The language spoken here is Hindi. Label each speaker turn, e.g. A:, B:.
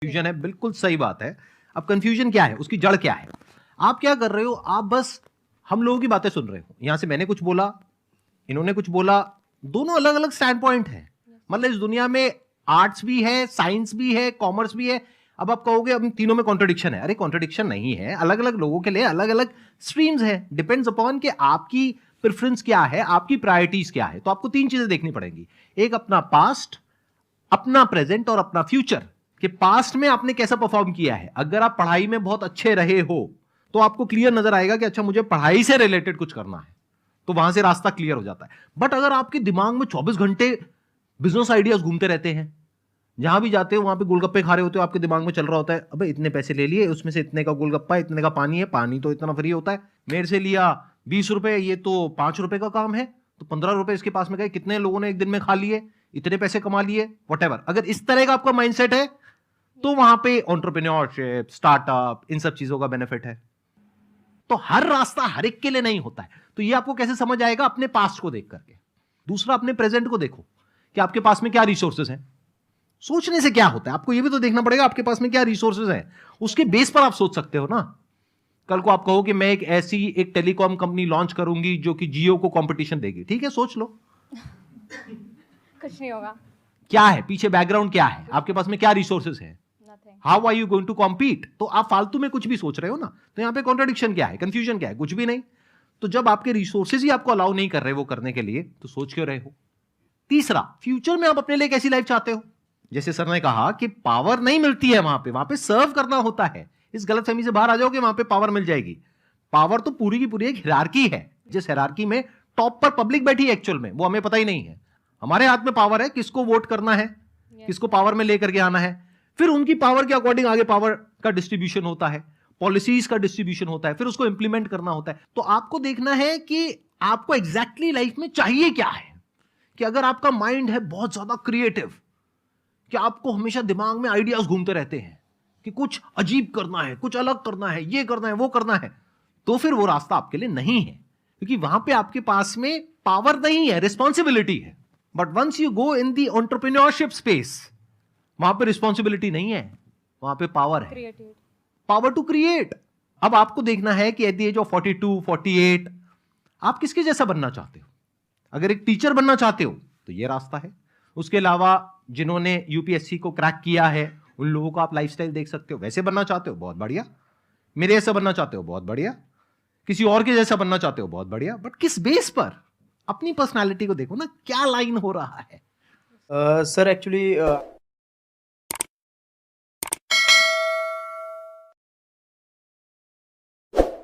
A: कंफ्यूजन है, बिल्कुल सही बात है। अब कंफ्यूजन क्या है, उसकी जड़ क्या है? आप क्या कर रहे हो, आप बस हम लोगों की बातें सुन रहे हो। यहां से मैंने कुछ बोला, इन्होंने कुछ बोला, दोनों अलग अलग स्टैंड पॉइंट है। मतलब इस दुनिया में आर्ट्स भी है, साइंस भी है, कॉमर्स भी है। अब आप कहोगे अब तीनों में कॉन्ट्रडिक्शन है। अरे कॉन्ट्रडिक्शन नहीं है, अलग अलग लोगों के लिए अलग अलग स्ट्रीम्स है। डिपेंड्स अपॉन कि आपकी प्रेफरेंस क्या है, आपकी प्रायोरिटीज क्या है। तो आपको तीन चीजें देखनी पड़ेंगी, एक अपना पास्ट, अपना प्रेजेंट और अपना फ्यूचर। कि पास्ट में आपने कैसा परफॉर्म किया है। अगर आप पढ़ाई में बहुत अच्छे रहे हो तो आपको क्लियर नजर आएगा कि अच्छा मुझे पढ़ाई से रिलेटेड कुछ करना है, तो वहां से रास्ता क्लियर हो जाता है। बट अगर आपके दिमाग में 24 घंटे बिजनेस आइडियाज घूमते रहते हैं, जहां भी जाते हो वहां पे गोलगप्पे खा रहे होते हो, आपके दिमाग में चल रहा होता है अबे इतने पैसे ले लिए, उसमें से इतने का गोलगप्पा, इतने का पानी है, पानी तो इतना फ्री होता है, मेरे से लिया 20 रुपए, ये तो 5 रुपए का काम है, तो 15 रुपए इसके पास में गए, कितने लोगों ने एक दिन में खा लिए, इतने पैसे कमा लिए, व्हाटएवर। अगर इस तरह का आपका माइंडसेट है तो वहां पे एंटरप्रेन्योरशिप, स्टार्टअप, इन सब चीजों का बेनिफिट है। तो हर रास्ता हर एक के लिए नहीं होता है। तो ये आपको कैसे समझ आएगा? अपने पास्ट को देख करके। दूसरा, अपने प्रेजेंट को देखो कि आपके पास में क्या रिसोर्सेज हैं। सोचने से क्या होता है, आपको ये भी तो देखना पड़ेगा आपके पास में क्या रिसोर्सेज हैं। उसके बेस पर आप सोच सकते हो ना। कल को आप कहो कि मैं एक टेलीकॉम कंपनी लॉन्च करूंगी जो कि जियो को कंपटीशन देगी। ठीक है, सोच लो।
B: कुछ नहीं होगा।
A: क्या है पीछे, बैकग्राउंड क्या है, आपके पास में क्या रिसोर्सेज है, how are you going to compete. तो आप फालतू में कुछ भी सोच रहे हो ना। तो यहां पे कॉन्ट्रडिक्शन क्या है, कंफ्यूजन क्या है? कुछ भी नहीं। तो जब आपके रिसोर्सेज ही आपको अलाउ नहीं कर रहे वो करने के लिए, तो सोच क्यों रहे हो? तीसरा, फ्यूचर में आप अपने लिए कैसी लाइफ चाहते हो। जैसे सर ने कहा कि पावर नहीं मिलती है वहां पे सर्व करना होता है। इस गलतफहमी से बाहर आ जाओ कि वहां पे पावर मिल जाएगी। पावर तो पूरी की पूरी एक हिरार्की है, जिस हिरार्की में टॉप पर पब्लिक बैठी है एक्चुअल में, वो हमें पता ही नहीं है। हमारे हाथ में पावर है, किसको वोट करना है, किसको पावर में लेकर के आना है। फिर उनकी पावर के अकॉर्डिंग आगे पावर का डिस्ट्रीब्यूशन होता है, पॉलिसीज का डिस्ट्रीब्यूशन होता है, फिर उसको इंप्लीमेंट करना होता है। तो आपको देखना है कि आपको एग्जैक्टली लाइफ में चाहिए क्या है। कि अगर आपका माइंड है बहुत ज्यादा क्रिएटिव, कि आपको हमेशा दिमाग में आइडियाज घूमते रहते हैं कि कुछ अजीब करना है, कुछ अलग करना है, ये करना है, वो करना है, तो फिर वो रास्ता आपके लिए नहीं है। क्योंकि वहां पे आपके पास में पावर नहीं है, रिस्पॉन्सिबिलिटी है। But once you go in the entrepreneurship space, वहां पे रिस्पॉन्सिबिलिटी नहीं है, वहां पे पावर है, पावर टू क्रिएट। अब आपको देखना है कि एट द एज ऑफ 42, 48 आप किसके जैसा बनना चाहते हो। अगर एक टीचर बनना चाहते हो तो ये रास्ता है। उसके अलावा जिन्होंने यूपीएससी को क्रैक किया है उन लोगों को आप लाइफस्टाइल देख सकते हो। वैसे बनना चाहते हो, बहुत बढ़िया। मेरे जैसा बनना चाहते हो, बहुत बढ़िया। किसी और के जैसा बनना चाहते हो, बहुत बढ़िया। बट किस बेस पर? अपनी पर्सनालिटी को देखो ना, क्या लाइन हो रहा है।
C: Sir actually